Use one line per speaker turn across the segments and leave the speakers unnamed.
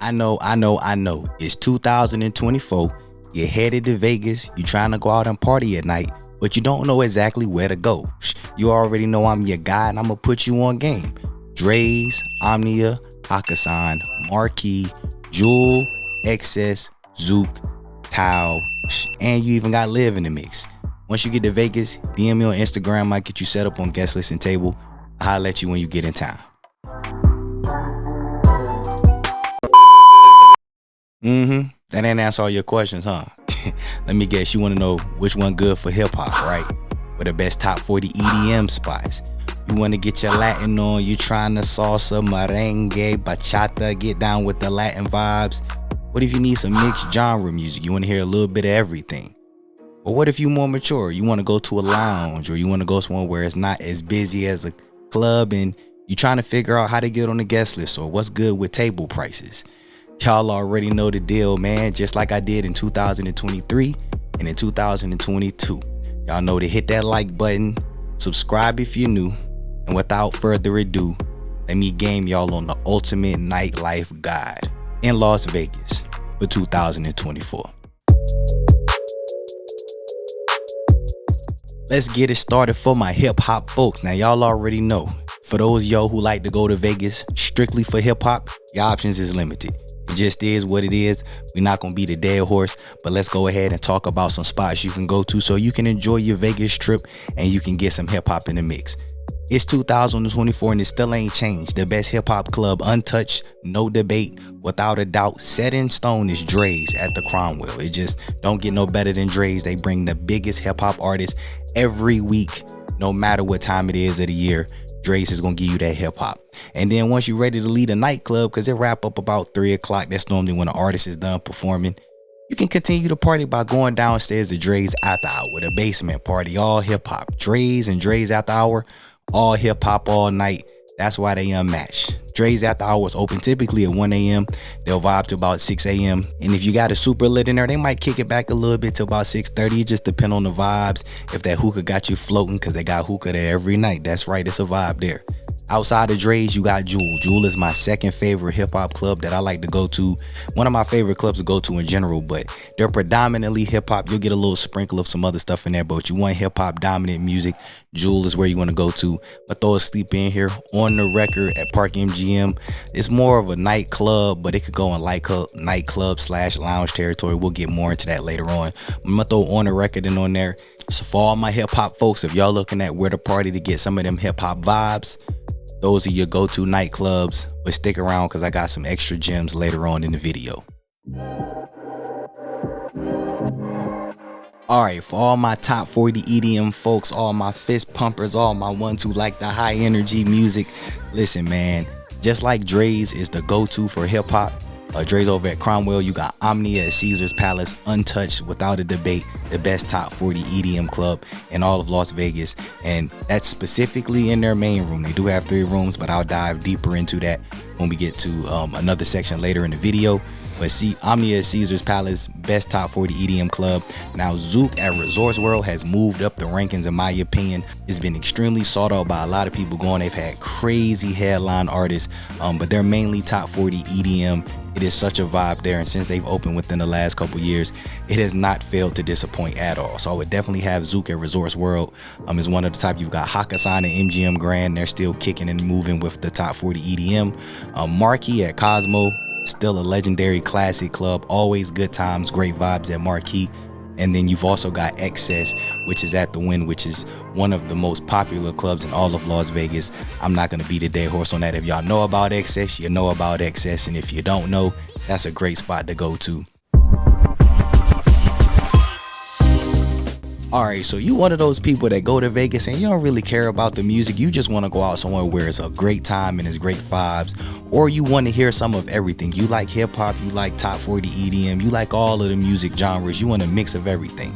I know. It's 2024. You're headed to Vegas. You're trying to go out and party at night, but you don't know exactly where to go. You already know I'm your guy, and I'm going to put you on game. Dre's, Omnia, Hakkasan, Marquee, Jewel, XS, Zook, Tao, and you even got Live in the mix. Once you get to Vegas, DM me on Instagram. I'll get you set up on guest list and table. I'll holler at you when you get in town. That ain't answer all your questions, huh? Let me guess, you want to know which one good for hip hop, right? Or the best top 40 EDM spots. You want to get your Latin on, you trying to salsa, merengue, bachata, get down with the Latin vibes. What if you need some mixed genre music? You want to hear a little bit of everything. Or what if you more mature? You want to go to a lounge, or you want to go somewhere where it's not as busy as a club and you trying to figure out how to get on the guest list or what's good with table prices. Y'all already know the deal, man. Just like I did in 2023 and in 2022. Y'all know to hit that like button, subscribe if you're new, and without further ado, let me game y'all on the ultimate nightlife guide in Las Vegas for 2024. Let's get it started for my hip hop folks. Now y'all already know, for those of y'all who like to go to Vegas strictly for hip hop, your options is limited. It just is what it is. We're not going to beat a dead horse, but let's go ahead and talk about some spots you can go to so you can enjoy your Vegas trip and you can get some hip hop in the mix. It's 2024 and it still ain't changed. The best hip hop club, untouched, no debate, without a doubt, set in stone is Dre's at the Cromwell. It just don't get no better than Dre's. They bring the biggest hip hop artists every week, no matter what time it is of the year. Dre's is going to give you that hip hop. And then once you're ready to lead a nightclub, because it wrap up about 3 o'clock, that's normally when the artist is done performing, you can continue to party by going downstairs to Dre's After Hour, the basement party, all hip hop. Dre's and Dre's After Hour, all hip hop all night. That's why they unmatched. Dre's After Hours open typically at 1 a.m. They'll vibe to about 6 a.m. And if you got a super lit in there, they might kick it back a little bit to about 6:30. It just depends on the vibes. If that hookah got you floating, because they got hookah there every night. That's right, it's a vibe there. Outside of Dre's, you got Jewel. Jewel is my second favorite hip hop club that I like to go to. One of my favorite clubs to go to in general, but they're predominantly hip hop. You'll get a little sprinkle of some other stuff in there, but you want hip hop dominant music, Jewel is where you want to go to. But throw a sleep in here on the record at Park MGM. It's more of a nightclub, but it could go in nightclub / lounge territory. We'll get more into that later on. I'm gonna throw on the record and on there. So for all my hip hop folks, if y'all looking at where to party to get some of them hip hop vibes, those are your go-to nightclubs, but stick around because I got some extra gems later on in the video. Alright, for all my top 40 EDM folks, all my fist pumpers, all my ones who like the high energy music, listen man, just like Dre's is the go-to for hip hop, Dre's over at Cromwell, you got Omnia at Caesar's Palace, untouched, without a debate, the best top 40 EDM club in all of Las Vegas, and that's specifically in their main room. They do have 3 rooms, but I'll dive deeper into that when we get to another section later in the video. But see, Omnia at Caesar's Palace, best top 40 EDM club. Now Zook at Resorts World has moved up the rankings in my opinion. It's been extremely sought out by a lot of people going. They've had crazy headline artists, but they're mainly top 40 EDM. It is such a vibe there, and since they've opened within the last couple years, it has not failed to disappoint at all. So I would definitely have Zook at Resorts World. Is one of the top. You've got Hakkasan and MGM Grand. They're still kicking and moving with the top 40 EDM. Marquee at Cosmo, still a legendary classic club. Always good times, great vibes at Marquee. And then you've also got XS, which is at the Wynn, which is one of the most popular clubs in all of Las Vegas. I'm not going to beat a dead horse on that. If y'all know about XS, you know about XS. And if you don't know, that's a great spot to go to. Alright, so you one of those people that go to Vegas and you don't really care about the music. You just want to go out somewhere where it's a great time and it's great vibes. Or you want to hear some of everything. You like hip hop, you like top 40 EDM, you like all of the music genres. You want a mix of everything.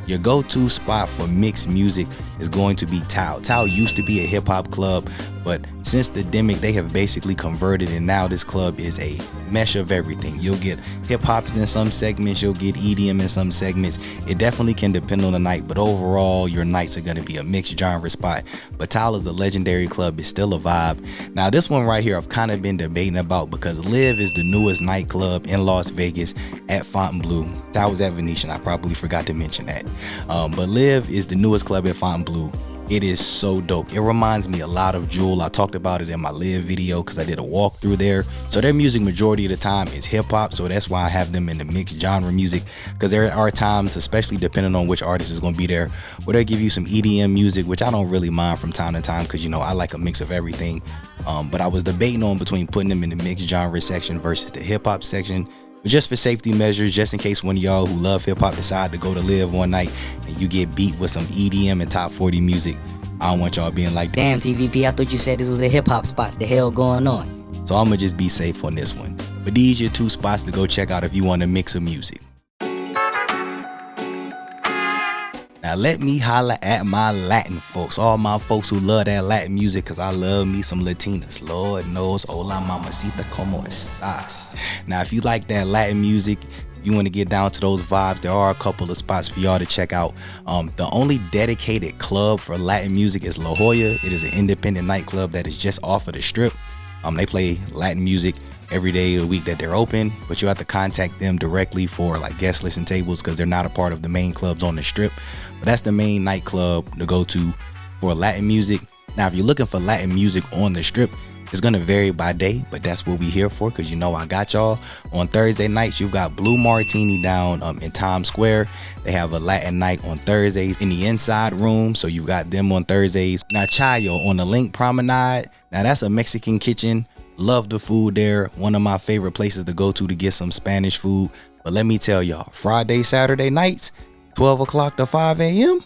Your go-to spot for mixed music is going to be Tao. Tao used to be a hip hop club, But since the demic, they have basically converted, and now this club is a mesh of everything. You'll get hip hops in some segments, you'll get EDM in some segments. It definitely can depend on the night, but overall your nights are going to be a mixed genre spot. But Tyler's the legendary club is still a vibe. Now this one right here I've kind of been debating about, because Live is the newest nightclub in Las Vegas at Fontainebleau. That was at Venetian, I probably forgot to mention that. But Live is the newest club at Fontainebleau. It is so dope. It reminds me a lot of Jewel. I talked about it in my Live video because I did a walkthrough there. So their music majority of the time is hip hop. So that's why I have them in the mixed genre music, because there are times, especially depending on which artist is going to be there, where they give you some EDM music, which I don't really mind from time to time because, you know, I like a mix of everything. But I was debating on between putting them in the mixed genre section versus the hip hop section. But just for safety measures, just in case one of y'all who love hip hop decide to go to Live one night and you get beat with some EDM and top 40 music, I don't want y'all being like,
damn TVP, I thought you said this was a hip hop spot. The hell going on?
So I'm gonna just be safe on this one. But these are your two spots to go check out if you want a mix of music. Now let me holla at my Latin folks, all my folks who love that Latin music, because I love me some Latinas. Lord knows, hola mamacita, como estas? Now if you like that Latin music, you want to get down to those vibes, there are a couple of spots for y'all to check out. The only dedicated club for Latin music is La Jolla. It is an independent nightclub that is just off of the strip. They play Latin music every day of the week that they're open, but you have to contact them directly for like guest list and tables, because they're not a part of the main clubs on the strip. But that's the main nightclub to go to for Latin music. Now if you're looking for Latin music on the strip, it's gonna vary by day, but that's what we here for, because you know I got y'all. On Thursday nights, you've got Blue Martini down in Times Square. They have a Latin night on Thursdays in the inside room, so you've got them on Thursdays. Now Chayo on the Link Promenade, now that's a Mexican kitchen. Love the food there. One of my favorite places to go to get some Spanish food. But let me tell y'all, Friday, Saturday nights, 12 o'clock to 5 a.m.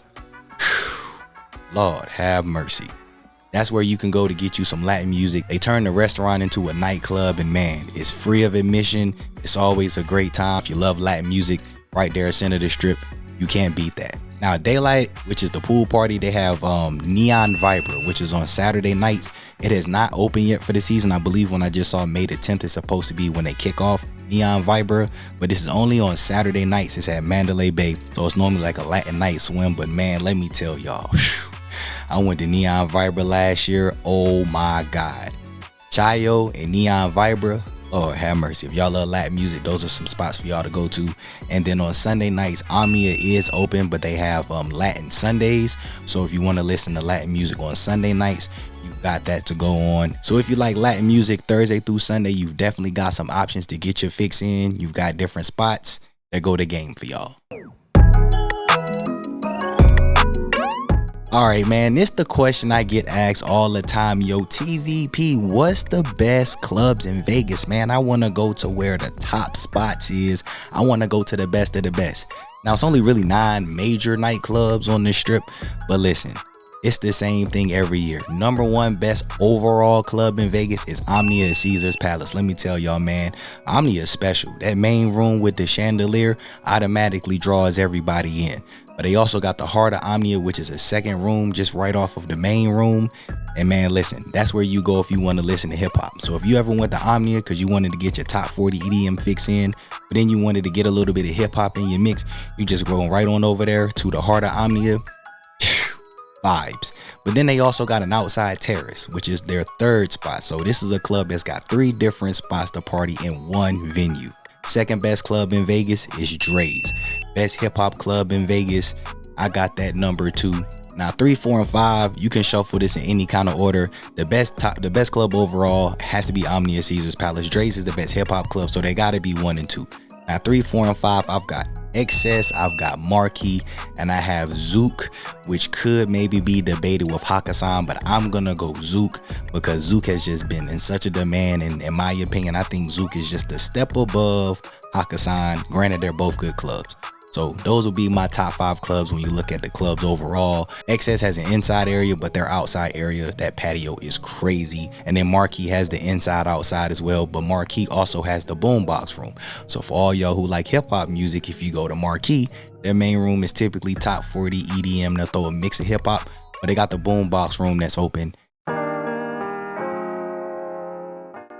Lord have mercy. That's where you can go to get you some Latin music. They turn the restaurant into a nightclub, and man, it's free of admission. It's always a great time. If you love Latin music, right there center of the strip, you can't beat that. Now Daylight, which is the pool party, they have Neon Vibra, which is on Saturday nights. It has not opened yet for the season. I believe when I just saw May the 10th is supposed to be when they kick off Neon Vibra, but this is only on Saturday nights. It's at Mandalay Bay, so it's normally like a Latin night swim. But man, let me tell y'all, I went to Neon Vibra last year. Oh my God. Chayo and Neon Vibra, Lord have mercy. If y'all love Latin music, those are some spots for y'all to go to. And then on Sunday nights, Omnia is open, but they have Latin Sundays. So if you want to listen to Latin music on Sunday nights, you've got that to go on. So if you like Latin music Thursday through Sunday, you've definitely got some options to get your fix in. You've got different spots that go to game for y'all. All right, man, this the question I get asked all the time. Yo, TVP, what's the best clubs in Vegas, man? I want to go to where the top spots is. I want to go to the best of the best. Now, it's only really 9 major nightclubs on the strip, but listen, it's the same thing every year. Number 1 best overall club in Vegas is Omnia at Caesars Palace. Let me tell y'all, man, Omnia is special. That main room with the chandelier automatically draws everybody in. But they also got the Heart of Omnia, which is a second room just right off of the main room. And man, listen, that's where you go if you want to listen to hip hop. So if you ever went to Omnia because you wanted to get your top 40 EDM fix in, but then you wanted to get a little bit of hip hop in your mix, you just go right on over there to the Heart of Omnia. Vibes. But then they also got an outside terrace, which is their 3rd spot. So this is a club that's got 3 different spots to party in one venue. Second best club in Vegas is Dre's. Best hip hop club in Vegas, I got that number 2. Now 3, 4, and 5, you can shuffle this in any kind of order. The best club overall has to be Omnia Caesars Palace. Dre's is the best hip hop club, so they gotta be 1 and 2. Now 3, 4, and 5, I've got Excess, I've got Marquee, and I have Zook, which could maybe be debated with Hakkasan, but I'm gonna go Zook because Zook has just been in such a demand, and in my opinion, I think Zook is just a step above Hakkasan. Granted, they're both good clubs. So those will be my top 5 clubs when you look at the clubs overall. XS has an inside area, but their outside area, that patio is crazy. And then Marquee has the inside outside as well, but Marquee also has the boombox room. So for all y'all who like hip hop music, if you go to Marquee, their main room is typically top 40 EDM. They'll throw a mix of hip hop, but they got the boombox room that's open.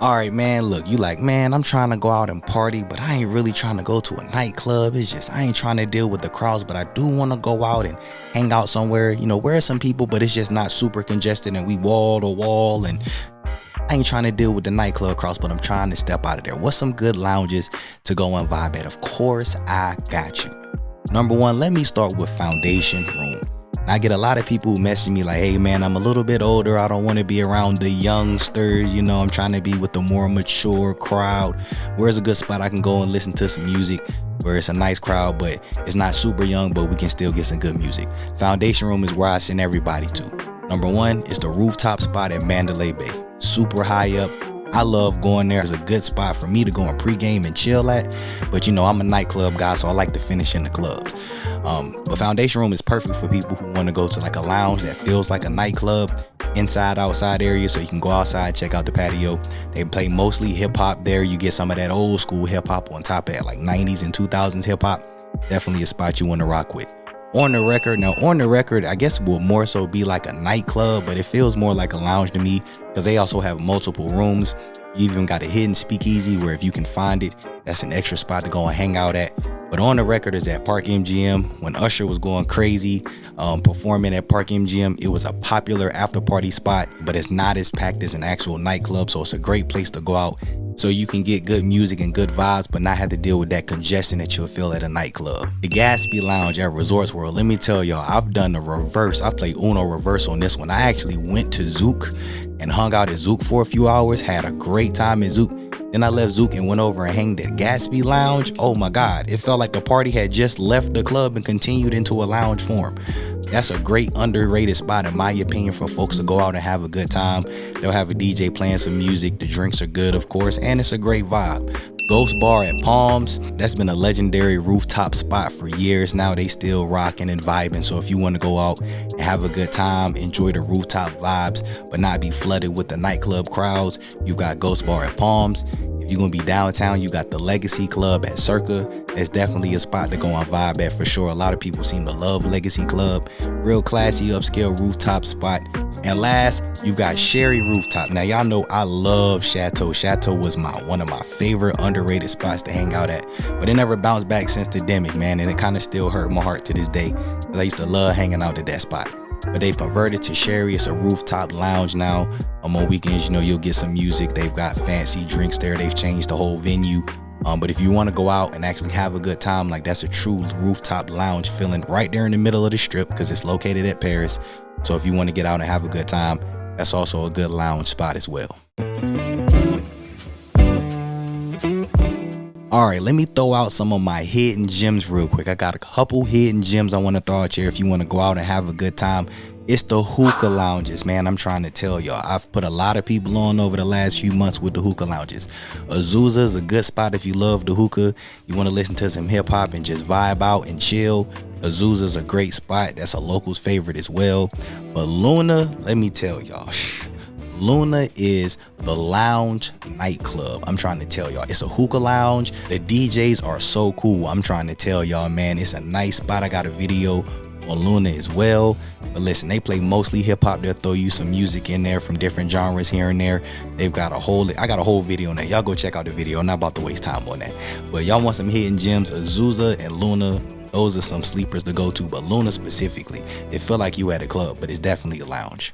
All right, man, look, you like, man, I'm trying to go out and party, but I ain't really trying to go to a nightclub. It's just, I ain't trying to deal with the crowds, but I do want to go out and hang out somewhere, you know, where some people, but it's just not super congested and we wall to wall, and I ain't trying to deal with the nightclub crowds, but I'm trying to step out of there. What's some good lounges to go and vibe at? Of course, I got you. Number one, let me start with Foundation Room. I get a lot of people who message me like, hey man, I'm a little bit older. I don't want to be around the youngsters. You know, I'm trying to be with the more mature crowd. Where's a good spot I can go and listen to some music where it's a nice crowd, but it's not super young, but we can still get some good music? Foundation Room is where I send everybody to. Number one is the rooftop spot at Mandalay Bay. Super high up. I love going there. It's a good spot for me to go and pregame and chill at. But you know, I'm a nightclub guy, so I like to finish in the clubs. But Foundation Room is perfect for people who want to go to like a lounge that feels like a nightclub, inside, outside area, so you can go outside, check out the patio. They play mostly hip hop there. You get some of that old school hip hop on top of that, like 90s and 2000s hip hop. Definitely a spot you want to rock with. On the Record, I guess will more so be like a nightclub, but it feels more like a lounge to me because they also have multiple rooms. You even got a hidden speakeasy where if you can find it, that's an extra spot to go and hang out at. But On the Record is at Park MGM. When Usher was going crazy performing at Park MGM, it was a popular after party spot, but it's not as packed as an actual nightclub, so it's a great place to go out so you can get good music and good vibes, but not have to deal with that congestion that you'll feel at a nightclub. The Gatsby Lounge at Resorts World, let me tell y'all, I've done the reverse. I played Uno reverse on this one. I actually went to Zouk and hung out at Zouk for a few hours, had a great time at Zouk. Then I left Zouk and went over and hanged at Gatsby Lounge. Oh my God, it felt like the party had just left the club and continued into a lounge form. That's a great underrated spot in my opinion for folks to go out and have a good time. They'll have a DJ playing some music. The drinks are good, of course, and it's a great vibe. Ghost Bar at Palms, that's been a legendary rooftop spot for years now. They still rocking and vibing. So if you want to go out and have a good time, enjoy the rooftop vibes, but not be flooded with the nightclub crowds, you got Ghost Bar at Palms. If you're going to be downtown, you got the Legacy Club at Circa. That's definitely a spot to go and vibe at for sure. A lot of people seem to love Legacy Club. Real classy, upscale rooftop spot. And last, you got Sherry Rooftop. Now, y'all know I love Chateau. Chateau was one of my favorite underrated spots to hang out at. But it never bounced back since the demic, man. And it kind of still hurt my heart to this day, because I used to love hanging out at that spot. But they've converted to Sherry. It's a rooftop lounge now. On weekends, you know, you'll get some music. They've got fancy drinks there. They've changed the whole venue. But if you want to go out and actually have a good time, like that's a true rooftop lounge feeling right there in the middle of the strip, because it's located at Paris. So if you want to get out and have a good time, that's also a good lounge spot as well. All right, let me throw out some of my hidden gems real quick. I got a couple hidden gems I want to throw out here if you want to go out and have a good time. It's the hookah lounges, man. I'm trying to tell y'all. I've put a lot of people on over the last few months with the hookah lounges. Azusa is a good spot if you love the hookah. You want to listen to some hip hop and just vibe out and chill. Azusa is a great spot. That's a local's favorite as well. But Luna, let me tell y'all. Luna is the lounge nightclub. I'm trying to tell y'all. It's a hookah lounge. The DJs are so cool. I'm trying to tell y'all, man. It's a nice spot. I got a video on Luna as well. But listen, they play mostly hip hop. They'll throw you some music in there from different genres here and there. I got a whole video on that. Y'all go check out the video. I'm not about to waste time on that. But y'all want some hidden gems, Azusa and Luna, those are some sleepers to go to. But Luna specifically, it feel like you at a club, but it's definitely a lounge.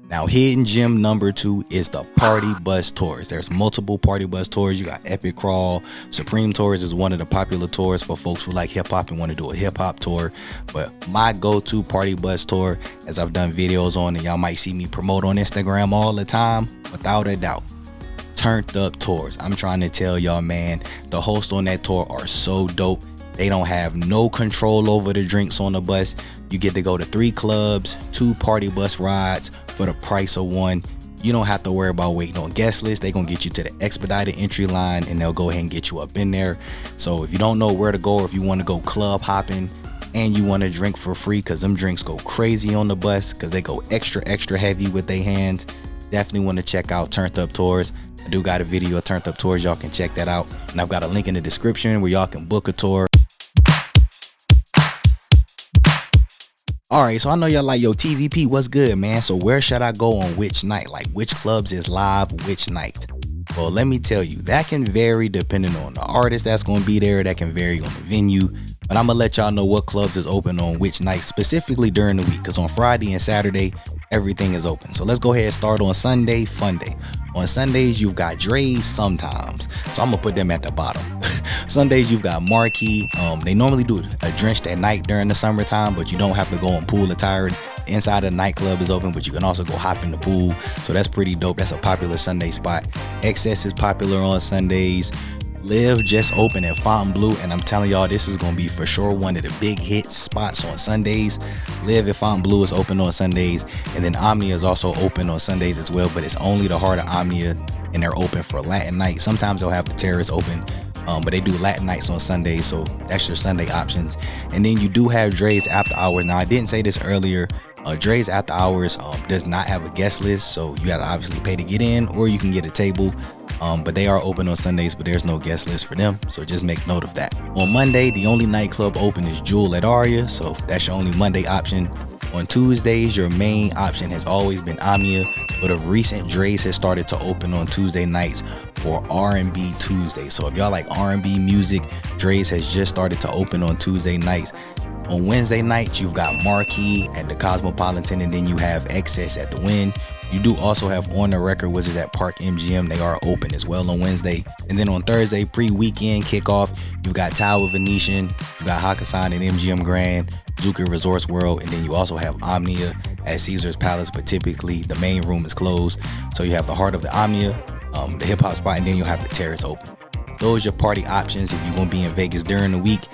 Now, hidden gem number 2 is the party bus tours. There's multiple party bus tours. You got Epic Crawl. Supreme Tours is one of the popular tours for folks who like hip hop and want to do a hip hop tour. But my go-to party bus tour, as I've done videos on and y'all might see me promote on Instagram all the time, without a doubt, Turned Up Tours. I'm trying to tell y'all, man, the hosts on that tour are so dope. They don't have no control over the drinks on the bus. You get to go to 3 clubs, 2 party bus rides for the price of 1. You don't have to worry about waiting on guest lists. They're going to get you to the expedited entry line and they'll go ahead and get you up in there. So if you don't know where to go, or if you want to go club hopping and you want to drink for free, because them drinks go crazy on the bus because they go extra heavy with their hands, definitely want to check out Turned Up Tours. I do got a video of Turned Up Tours. Y'all can check that out. And I've got a link in the description where y'all can book a tour. All right, so I know y'all like, yo, TVP, what's good, man? So where should I go on which night? Like, which clubs is live which night? Well, let me tell you, that can vary depending on the artist that's going to be there. That can vary on the venue. But I'm going to let y'all know what clubs is open on which night, specifically during the week. Because on Friday and Saturday, everything is open. So let's go ahead and start on Sunday, Fun Day. On Sundays, you've got Dre's sometimes. So I'm going to put them at the bottom. Sundays, you've got Marquee. They normally do a drenched at night during the summertime, but you don't have to go on pool attire. Inside of the nightclub is open, but you can also go hop in the pool. So that's pretty dope. That's a popular Sunday spot. Excess is popular on Sundays. Live just open at Fontainebleau, and I'm telling y'all, this is going to be for sure one of the big hit spots on Sundays. Live at Fontainebleau is open on Sundays, and then Omnia is also open on Sundays as well, but it's only the heart of Omnia, and they're open for Latin night. Sometimes they'll have the Terrace open, but they do Latin nights on Sundays, so that's your Sunday options. And then you do have Dre's After Hours. Now, I didn't say this earlier. Dre's After Hours does not have a guest list, so you have to obviously pay to get in, or you can get a table. But they are open on Sundays, but there's no guest list for them, so just make note of that. On Monday, the only nightclub open is Jewel at Aria, so that's your only Monday option. On Tuesdays, your main option has always been Omnia, but of recent, Dre's has started to open on Tuesday nights for R&B Tuesday. So if y'all like R&B music, Dre's has just started to open on Tuesday nights. On Wednesday nights, you've got Marquee at the Cosmopolitan, and then you have Excess at the Wynn. You do also have On The Record Wizards at Park MGM. They are open as well on Wednesday. And then on Thursday, pre-weekend kickoff, you got Tower Venetian, you got Hakkasan and MGM Grand, Zuka Resorts World, and then you also have Omnia at Caesar's Palace, but typically the main room is closed. So you have the heart of the Omnia, the hip hop spot, and then you'll have the Terrace open. Those are your party options if you're going to be in Vegas during the week,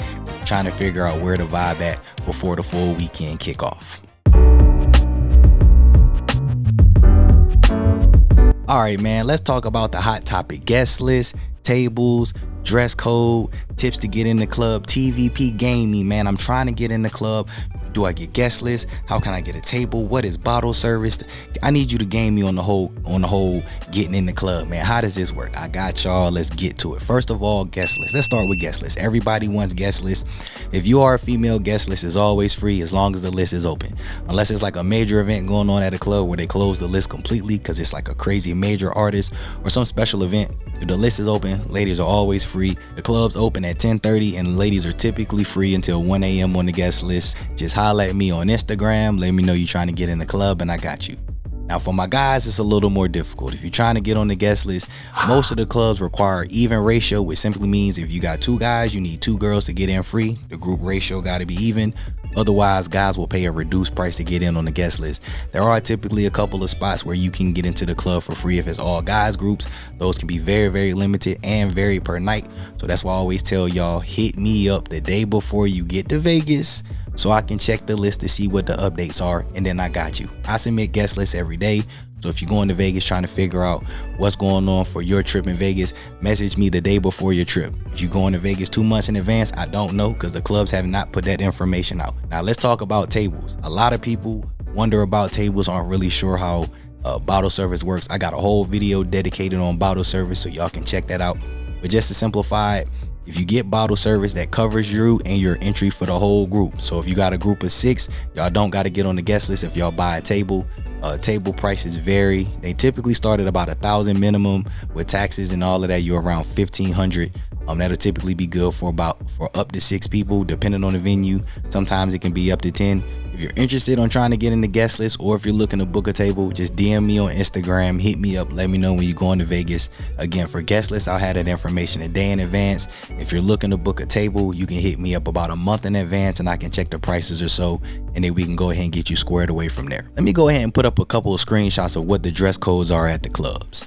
trying to figure out where to vibe at before the full weekend kickoff. All right, man, let's talk about the hot topic: guest list, tables, dress code, tips to get in the club. TVP Gaming, man, I'm trying to get in the club. Do I get guest list? How can I get a table? What is bottle service? I need you to game me on the whole getting in the club, man. How does this work? I got y'all. Let's get to it. First of all, guest list. Let's start with guest list. Everybody wants guest list. If you are a female, guest list is always free as long as the list is open. Unless it's like a major event going on at a club where they close the list completely because it's like a crazy major artist or some special event. If the list is open, ladies are always free. The club's open at 10:30 and ladies are typically free until 1 a.m. on the guest list. Just holla at me on Instagram. Let me know you're trying to get in the club and I got you. Now for my guys, it's a little more difficult. If you're trying to get on the guest list, most of the clubs require even ratio, which simply means if you got 2 guys, you need 2 girls to get in free. The group ratio got to be even. Otherwise, guys will pay a reduced price to get in on the guest list. There are typically a couple of spots where you can get into the club for free if it's all guys groups. Those can be very, very limited and vary per night. So that's why I always tell y'all, hit me up the day before you get to Vegas so I can check the list to see what the updates are, and then I got you. I submit guest lists every day. So if you're going to Vegas trying to figure out what's going on for your trip in Vegas, message me the day before your trip. If you're going to Vegas 2 months in advance, I don't know because the clubs have not put that information out. Now let's talk about tables. A lot of people wonder about tables, aren't really sure how bottle service works. I got a whole video dedicated on bottle service, so y'all can check that out. But just to simplify it, if you get bottle service, that covers you and your entry for the whole group. So if you got a group of 6, y'all don't got to get on the guest list if y'all buy a table. Table prices vary. They typically start at about $1,000 minimum. With taxes and all of that, you're around $1,500. That'll typically be good for up to 6 people, depending on the venue. Sometimes it can be up to 10. If you're interested on trying to get in the guest list, or if you're looking to book a table, just DM me on Instagram, hit me up, let me know when you're going to Vegas. Again, for guest list, I'll have that information a day in advance. If you're looking to book a table, you can hit me up about a month in advance and I can check the prices or so, and then we can go ahead and get you squared away from there. Let me go ahead and put up a couple of screenshots of what the dress codes are at the clubs.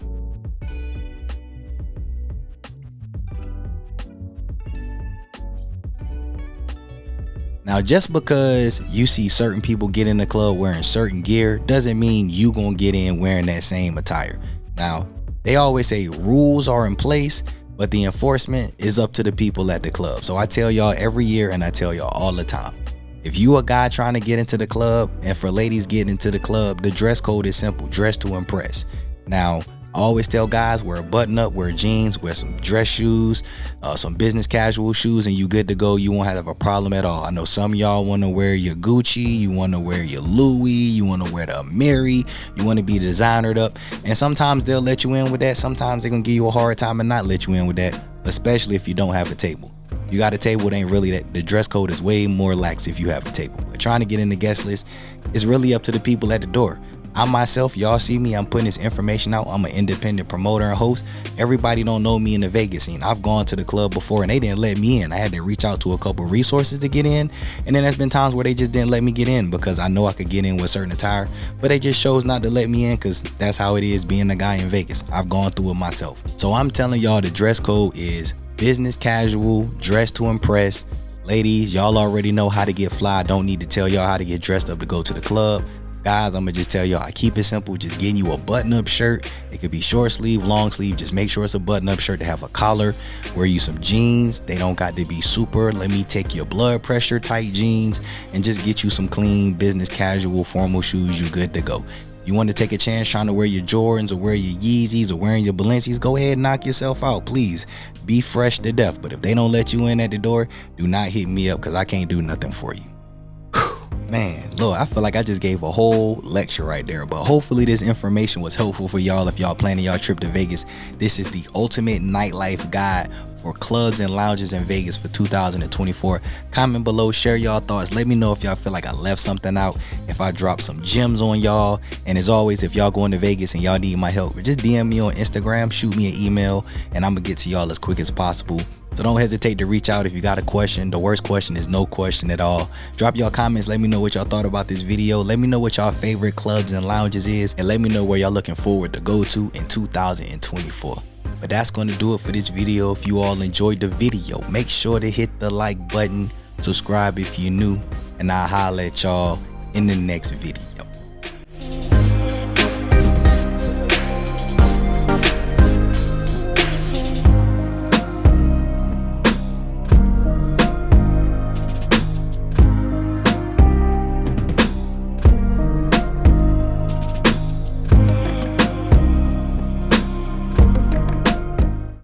Now, just because you see certain people get in the club wearing certain gear doesn't mean you gonna get in wearing that same attire. Now, they always say rules are in place, but the enforcement is up to the people at the club. So I tell y'all every year, and I tell y'all all the time, if you a guy trying to get into the club, and for ladies getting into the club, the dress code is simple: dress to impress. Now, I always tell guys, wear a button up, wear jeans, wear some dress shoes, some business casual shoes, and you good to go. You won't have a problem at all. I know some of y'all want to wear your Gucci, you want to wear your Louis, you want to wear the Mary, you want to be designered up, and sometimes they'll let you in with that. Sometimes they're gonna give you a hard time and not let you in with that, especially if you don't have a table. You got a table, it ain't really that. The dress code is way more lax if you have a table. But trying to get in the guest list is really up to the people at the door. I myself, y'all see me, I'm putting this information out. I'm an independent promoter and host. Everybody don't know me in the Vegas scene. I've gone to the club before and they didn't let me in. I had to reach out to a couple resources to get in. And then there's been times where they just didn't let me get in because I know I could get in with certain attire, but they just chose not to let me in because that's how it is being a guy in Vegas. I've gone through it myself. So I'm telling y'all, the dress code is business casual, dress to impress. Ladies, y'all already know how to get fly. I don't need to tell y'all how to get dressed up to go to the club. Guys, I'm gonna just tell y'all, I keep it simple. Just getting you a button-up shirt. It could be short sleeve, long sleeve. Just make sure it's a button-up shirt to have a collar. Wear you some jeans. They don't got to be super, let me take your blood pressure tight jeans, and just get you some clean business casual formal shoes. You good to go. You want to take a chance trying to wear your Jordans or wear your Yeezys or wearing your Balenci's, go ahead and knock yourself out. Please be fresh to death. But if they don't let you in at the door, do not hit me up because I can't do nothing for you. Man, Lord, I feel like I just gave a whole lecture right there, but hopefully this information was helpful for y'all if y'all planning y'all trip to Vegas. This is the ultimate nightlife guide for clubs and lounges in Vegas for 2024. Comment below, share y'all thoughts. Let me know if y'all feel like I left something out, if I dropped some gems on y'all. And as always, if y'all going to Vegas and y'all need my help, just DM me on Instagram, shoot me an email, and I'm gonna get to y'all as quick as possible. So don't hesitate to reach out if you got a question. The worst question is no question at all. Drop y'all comments. Let me know what y'all thought about this video. Let me know what y'all favorite clubs and lounges is. And let me know where y'all looking forward to go to in 2024. But that's going to do it for this video. If you all enjoyed the video, make sure to hit the like button. Subscribe if you're new. And I'll holler at y'all in the next video.